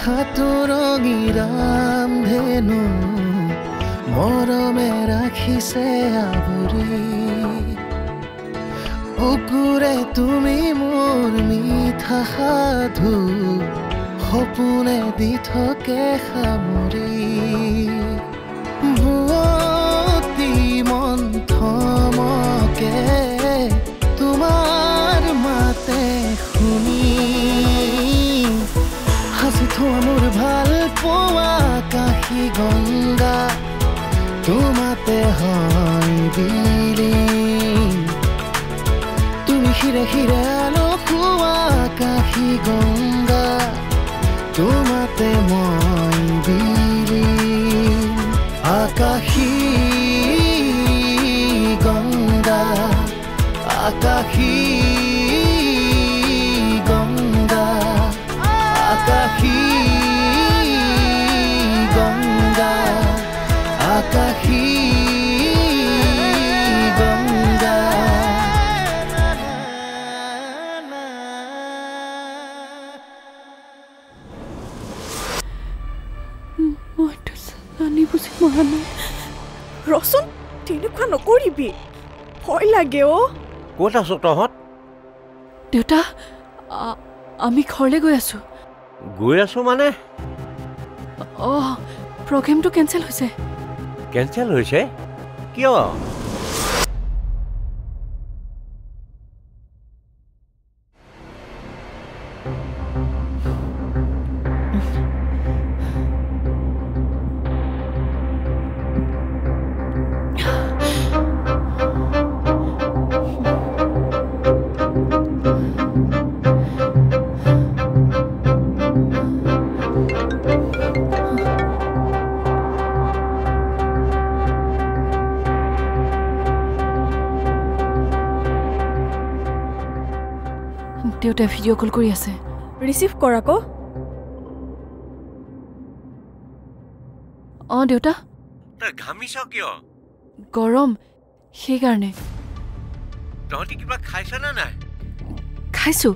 হাতুৰঙি ৰামধেনু মৰমে ৰাখিছে আৱৰি বুকুৰে তুমি মোৰ মিঠা সাধু সপোনে দি থাকে সামৰি ভুৱতী মন্থমকে তোমাৰ মাতে শুনি হাসি থোৱা মোৰ ভাল পোৱা কাশী গংগা তোমাতে হয় বিলি তুমি হিৰে হিৰে আলোকোৱা কাশী গংগা তোমাতে মই বিলি আকাশী গংগা আকাশী গংগা আকাশী গংগা আকাশী গংগা মইতো জানি বুজি মৰা নাই ৰচোন তেনেকুৱা নকৰিবি ভয় লাগে অ' ক'ত আছ তহঁত দেউতা আমি ঘৰলৈ গৈ আছো মানে প্ৰগ্ৰেমটো কেঞ্চেল হৈছে কেঞ্চেল হৈছে কিয় দেউতাই ভিডিঅ' কল কৰি আছে ৰিচিভ কৰ আকৌ দেউতা তই ঘামিছ কিয় গৰম সেইকাৰণে তহঁতি কিবা খাইছ নে নাই খাইছো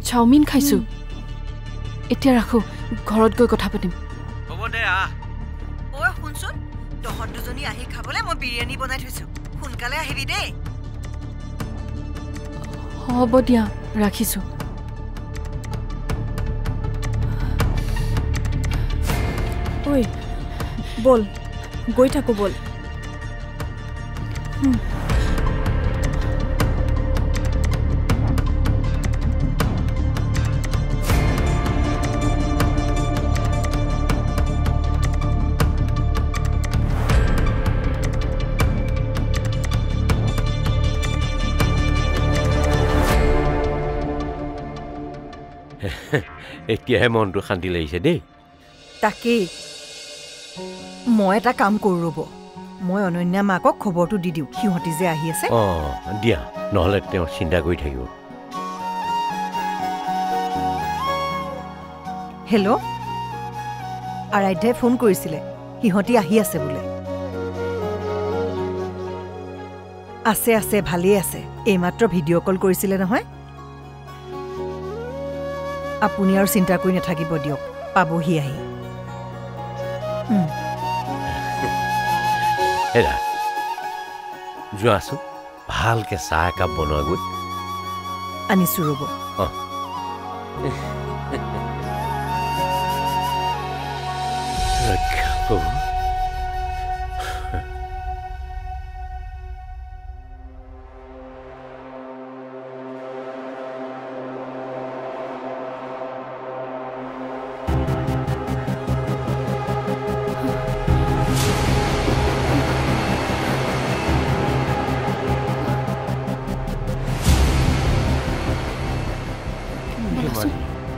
চাওমিন খাইছো এতিয়া ৰাখো ঘৰত গৈ কথা পাতিম হ'ব দে শুনচোন তহঁত দুজনী আহি খাবলৈ মই বিৰিয়ানী বনাই থৈছো সোনকালে আহিবি দেই হ'ব দিয়া ৰাখিছো ঐ বল গৈ থাকো বল এতিয়াহে মনটো শান্তি লাগিছে দেই তাকেই মই এটা কাম কৰোঁ ৰ'ব মই অনন্যা মাকক খবৰটো দি দিওঁ সিহঁতি যে আহি আছে দিয়া নহ'লে তেওঁ চিন্তা কৰি থাকিব হেল্ল' আৰাধ্যাই ফোন কৰিছিলে সিহঁতি আহি আছে বোলে আছে ভালেই আছে এইমাত্ৰ ভিডিঅ' কল কৰিছিলে নহয় আপুনি আৰু চিন্তা কৰি নাথাকিব দিয়ক পাবহি আহি হেৰা যোৱাচোন ভালকৈ চাহ একাপ বনোৱা গৈ আনিছোঁ ৰ'ব ৰক্ষা প্ৰভু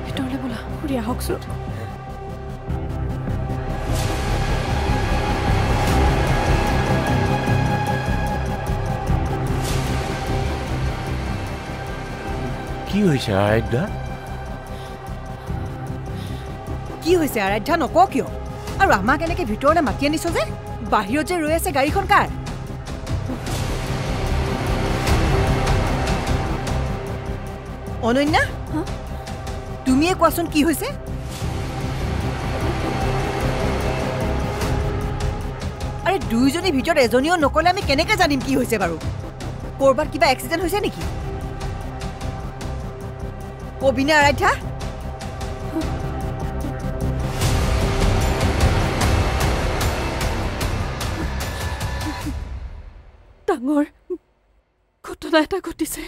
ভিতৰলৈ বোলা ঘূৰি আহকচোন কি হৈছে আৰাধ্যা কি হৈছে আৰাধ্যা নক কিয় আৰু আমাক এনেকৈ ভিতৰলৈ মাতি আনিছ যে বাহিৰত যে ৰৈ আছে গাড়ীখন কাৰ অনন্যা তুমিয়ে কোৱাচোন কি হৈছে তাই দুইজনী ভিতৰত এজনীও নকলে আমি কেনেকৈ জানিম কি হৈছে বাৰু কৰবাত কিবা এক্সিডেণ্ট হৈছে নেকি কবিনে আৰাধ্যা ডাঙৰ ঘটনা এটা ঘটিছে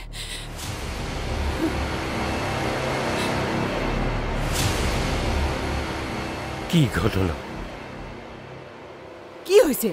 কি ঘটনা কি হৈছে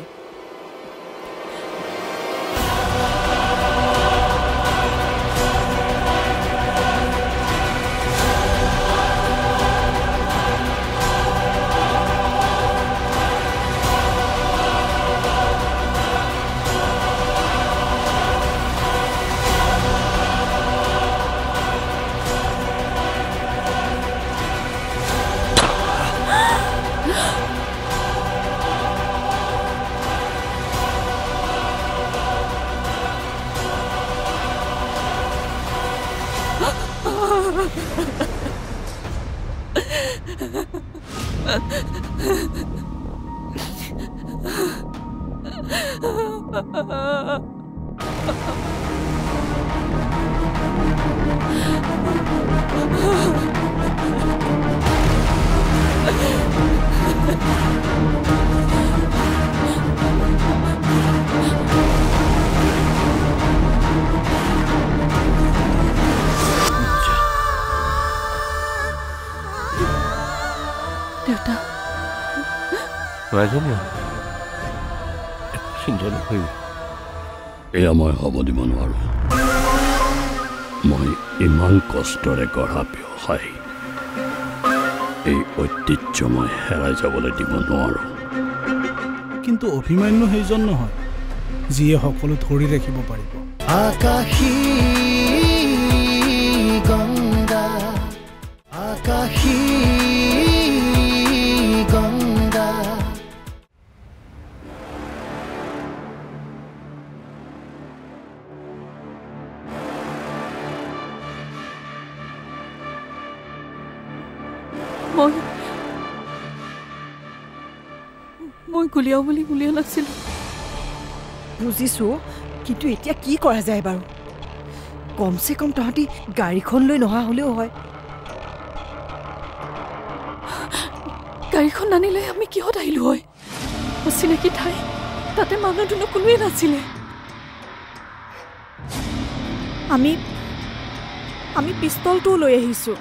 দেউতা নাজানো চিন্তা নকৰিবি এয়া মই হ'ব দিব নোৱাৰোঁ মই ইমান কষ্টৰে গঢ়া ব্যৱসায় এই ঐতিহ্য মই হেৰাই যাবলৈ দিব নোৱাৰোঁ কিন্তু অভিমান্য সেইজন নহয় যিয়ে সকলো ধৰি ৰাখিব পাৰিব আকাশী গংগা আকাশী গংগা মই গুলিয়াও বুলি গুলিয়া নাছিলো বুজিছো কিন্তু এতিয়া কি কৰা যায় বাৰু কমচে কম তহঁতি গাড়ীখন লৈ নহা হ'লেও হয় গাড়ীখন নানিলে আমি কিহত আহিলো হয় অচিনাকি ঠাই তাতে মানুহ দুনো কোনোৱে নাছিলে আমি পিষ্টলটোও লৈ আহিছোঁ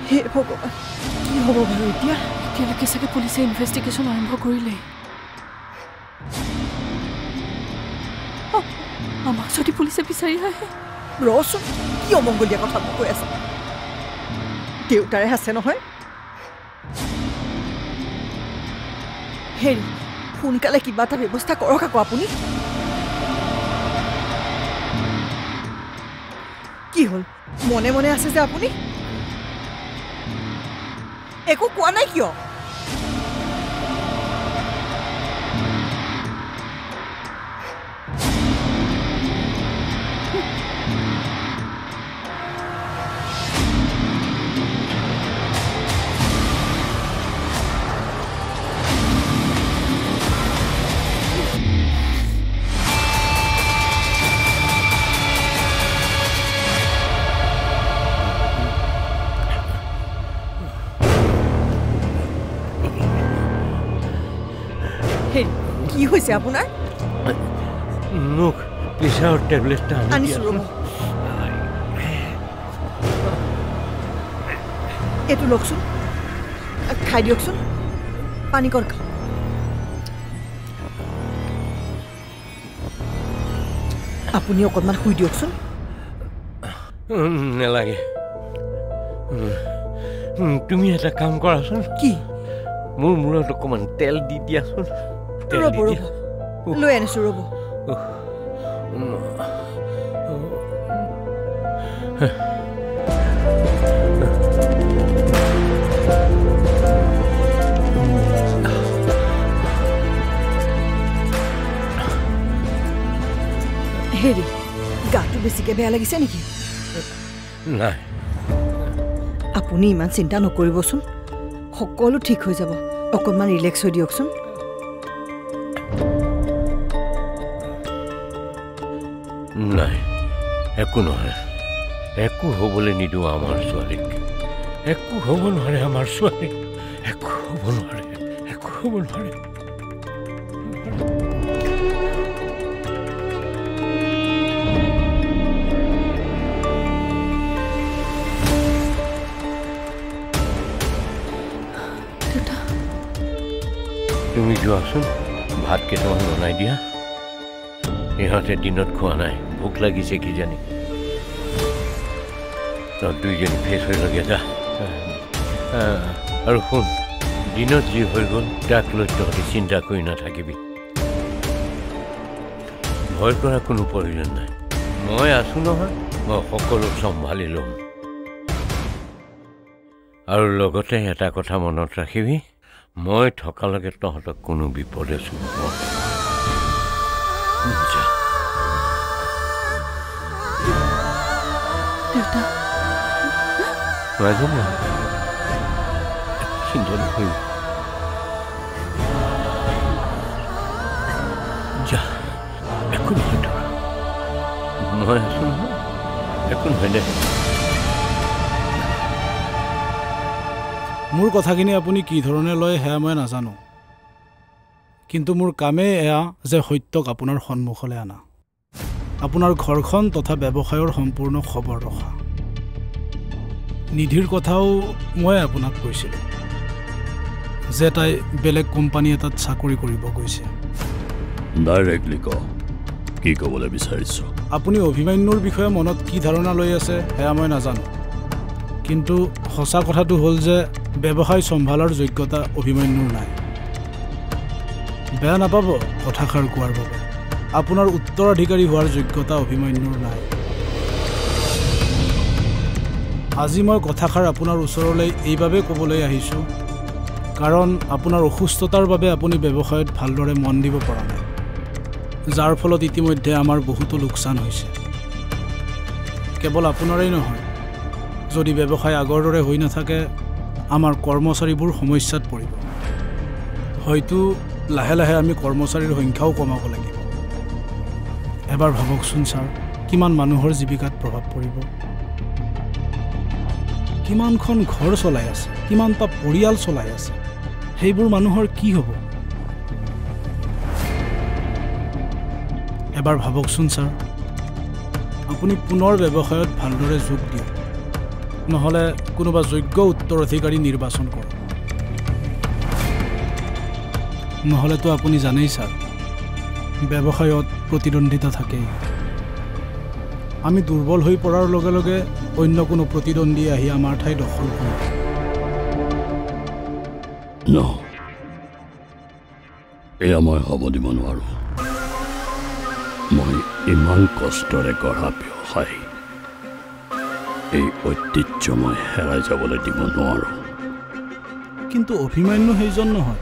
হে ভগৱান কি হ'ব বাৰু এতিয়া এতিয়ালৈকে চাগে পুলিচে ইনভেষ্টিগেশ্যন আৰম্ভ কৰিলে আমাক যদি পুলিচে বিচাৰি আহে ৰচোন কি অমংগলীয়া কথা মই কৈ আছা দেউতাৰে আছে নহয় হেৰি সোনকালে কিবা এটা ব্যৱস্থা কৰক আকৌ আপুনি কি হ'ল মনে মনে আছে যে আপুনি একো কোৱা নাই কিয় কি হৈছে আপোনাৰ মোক প্ৰেছাৰৰ টেবলেটটা আনিছোঁ ৰ'ব এইটো লওকচোন খাই দিয়কচোন পানী কৰ খাওক আপুনি অকণমান শুই দিয়কচোন নেলাগে তুমি এটা কাম কৰাচোন কি মোৰ মূৰত অকণমান তেল দি দিয়াচোন ৰ'ব লৈ আনিছোঁ ৰ'ব হেৰি গাটো বেছিকৈ বেয়া লাগিছে নেকি নাই আপুনি ইমান চিন্তা নকৰিবচোন সকলো ঠিক হৈ যাব অকণমান ৰিলেক্স হৈ দিয়কচোন নাই একো নহয় একো হ'বলৈ নিদিওঁ আমাৰ ছোৱালীক একো হ'ব নোৱাৰে আমাৰ ছোৱালীক একো হ'ব নোৱাৰে একো হ'ব নোৱাৰে তুমি যোৱাচোন ভাত কেইটামান বনাই দিয়া ইহঁতে দিনত খোৱা নাই ভোক লাগিছে কি জানি তই দুইজনী ফ্ৰেছ হৈ লগে যা আৰু শুন দিনত যি হৈ গ'ল তাক লৈ তহঁতি চিন্তা কৰি নাথাকিবি ভয় কৰা কোনো প্ৰয়োজন নাই মই আছো নহয় মই সকলো চম্ভালি ল'ম আৰু লগতে এটা কথা মনত ৰাখিবি মই থকালৈকে তহঁতক কোনো বিপদে চুব দেউতা নাজানো চিন্তা নকৰিবি যা একো নহয় ধৰা মই আছো নহয় একো নহয় দে মোৰ কথাখিনি আপুনি কি ধৰণে লয় সেয়া মই নাজানো কিন্তু মোৰ কামেই এয়া যে সত্যক আপোনাৰ সন্মুখলৈ আনা আপোনাৰ ঘৰখন তথা ব্যৱসায়ৰ সম্পূৰ্ণ খবৰ ৰখা নিধিৰ কথাও মই আপোনাক কৈছিলোঁ যে তাই বেলেগ কোম্পানী এটাত চাকৰি কৰিব গৈছে ডাইৰেক্টলি ক কি ক'বলৈ বিচাৰিছ আপুনি অভিমান্যুৰ বিষয়ে মনত কি ধাৰণা লৈ আছে সেয়া মই নাজানো কিন্তু সঁচা কথাটো হ'ল যে ব্যৱসায় চম্ভালাৰ যোগ্যতা অভিমান্যুৰ নাই বেয়া নাপাব কথাষাৰ কোৱাৰ বাবে আপোনাৰ উত্তৰাধিকাৰী হোৱাৰ যোগ্যতা অভিমান্যুৰ নাই আজি মই কথাষাৰ আপোনাৰ ওচৰলৈ এইবাবে ক'বলৈ আহিছোঁ কাৰণ আপোনাৰ অসুস্থতাৰ বাবে আপুনি ব্যৱসায়ত ভালদৰে মন দিব পৰা নাই যাৰ ফলত ইতিমধ্যে আমাৰ বহুতো লোকচান হৈছে কেৱল আপোনাৰেই নহয় যদি ব্যৱসায় আগৰ দৰে হৈ নাথাকে আমাৰ কৰ্মচাৰীবোৰ সমস্যাত পৰিব হয়তো লাহে লাহে আমি কৰ্মচাৰীৰ সংখ্যাও কমাব লাগিব এবাৰ ভাবকচোন ছাৰ কিমান মানুহৰ জীৱিকাত প্ৰভাৱ পৰিব কিমানখন ঘৰ চলাই আছে কিমানটা পৰিয়াল চলাই আছে সেইবোৰ মানুহৰ কি হ'ব এবাৰ ভাবকচোন ছাৰ আপুনি পুনৰ ব্যৱসায়ত ভালদৰে যোগ দিয়ক নহ'লে কোনোবা যোগ্য উত্তৰাধিকাৰী নিৰ্বাচন কৰক নহ'লেতো আপুনি জানেই ছাৰ ব্যৱসায়ত প্ৰতিদ্বন্দ্বিতা থাকেই আমি দুৰ্বল হৈ পৰাৰ লগে লগে অন্য কোনো প্ৰতিদ্বন্দ্বী আহি আমাৰ ঠাই দখল কৰে এয়া মই হ'ব দিব নোৱাৰোঁ মই ইমান কষ্টৰে গঢ়া ব্যৱসায় এই ঐতিহ্য মই হেৰাই যাবলৈ দিব নোৱাৰোঁ কিন্তু অভিমান্যু সেইজন নহয়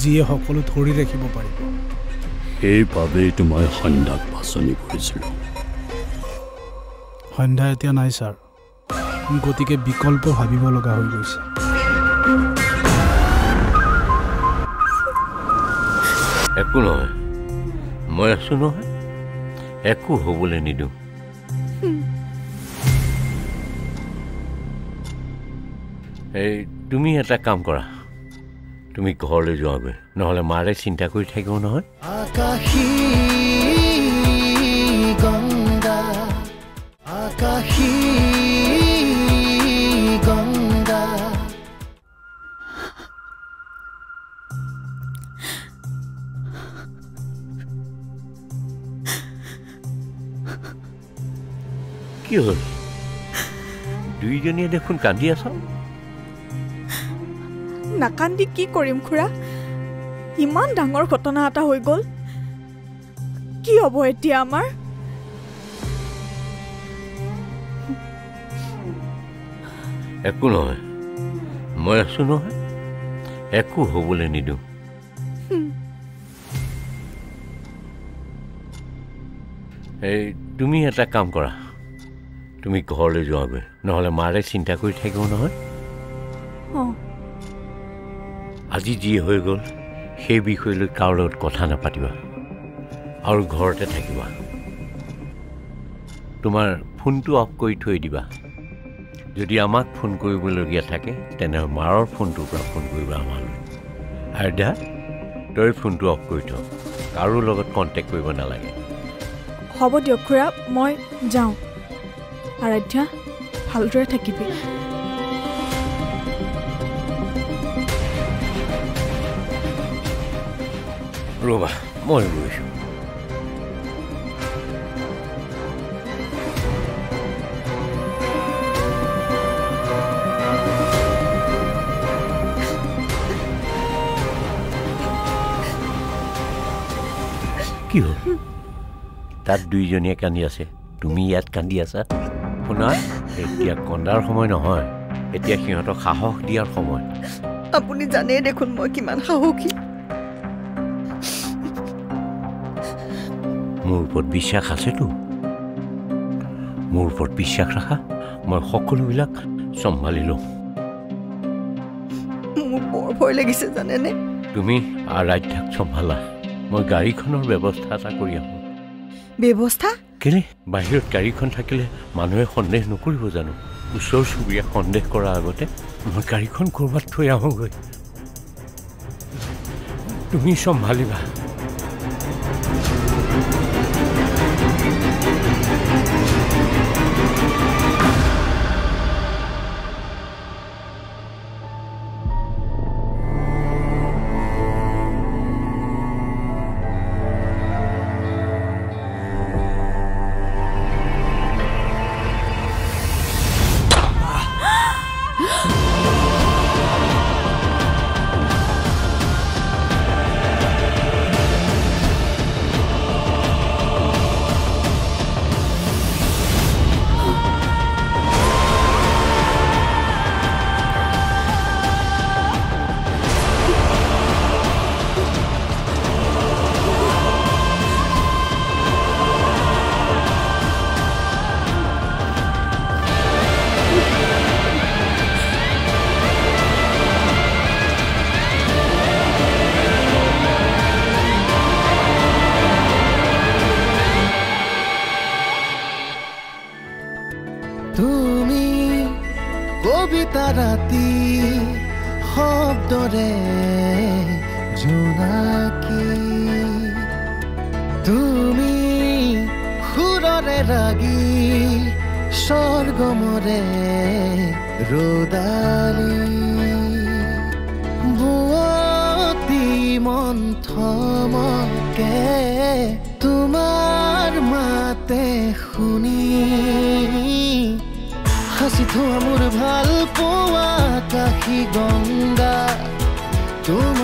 যিয়ে সকলো ধৰি ৰাখিব পাৰিব সেইবাবেইতো মই সন্ধ্যাক বাছনি কৰিছিলোঁ সন্ধ্যা এতিয়া নাই ছাৰ গতিকে বিকল্প ভাবিব লগা হৈ গৈছে একো নহয় মই আছো নহয় একো হ'বলৈ নিদিওঁ এই তুমি এটা কাম কৰা তুমি ঘৰলৈ যোৱাগৈ নহ'লে মাৰে চিন্তা কৰি থাকিব নহয় আকাশী গংগা আকাশী গংগা কি হ'ল দুইজনীয়ে দেখোন কান্দি আছ নাকান্দি কি কৰিম খুৰা ইমান ডাঙৰ ঘটনা এটা হৈ গ'ল কি হ'ব এতিয়া আমাৰ একো নহয় মই আছো নহয় একো হ'বলৈ নিদিওঁ এই তুমি এটা কাম কৰা তুমি ঘৰলৈ যোৱাগৈ নহ'লে মাৰে চিন্তা কৰি থাকিব নহয় আজি যি হৈ গ'ল সেই বিষয়লৈ কাৰো লগত কথা নাপাতিবা আৰু ঘৰতে থাকিবা তোমাৰ ফোনটো অফ কৰি থৈ দিবা যদি আমাক ফোন কৰিবলগীয়া থাকে তেনে মাৰৰ ফোনটোৰ পৰা ফোন কৰিবা আমালৈ আইডা তই ফোনটো অফ কৰি থ কাৰো লগত কণ্টেক্ট কৰিব নালাগে হ'ব দিয়ক খুৰা মই যাওঁ আৰাধ্যা ভালদৰে থাকিবি ৰ'বা মই গৈছোঁ কি হ'ল তাত দুইজনীয়ে কান্দি আছে তুমি ইয়াত কান্দি আছা শুনা এতিয়া কন্দাৰ সময় নহয় এতিয়া সিহঁতক সাহস দিয়াৰ সময় আপুনি জানেই দেখোন মই কিমান সাহসী মোৰ ওপৰত বিশ্বাস আছেতো মোৰ ওপৰত বিশ্বাস ৰাখা মই সকলোবিলাক চম্ভালি লওঁ মোৰ বৰ ভয় লাগিছে জানেনে তুমি আৰাধ্যাক চম্ভালা মই গাড়ীখনৰ ব্যৱস্থা এটা কৰি আহোঁ ব্যৱস্থা কেলে বাহিৰত গাড়ীখন থাকিলে মানুহে সন্দেহ নকৰিব জানো ওচৰ চুবুৰীয়া সন্দেহ কৰাৰ আগতে মই গাড়ীখন ক'ৰবাত থৈ আহোঁগৈ তুমি চম্ভালিবা তুমি কবিতা ৰাতি শব্দৰে জোনাকী তুমি সুৰৰে ৰাগী স্বৰ্গমৰে ৰদালি বুৱতী মন্থমকে তোমাৰ মাতে শুনি হাসি থোৱা মোৰ ভাল পোৱা কাশী গংগা তুমি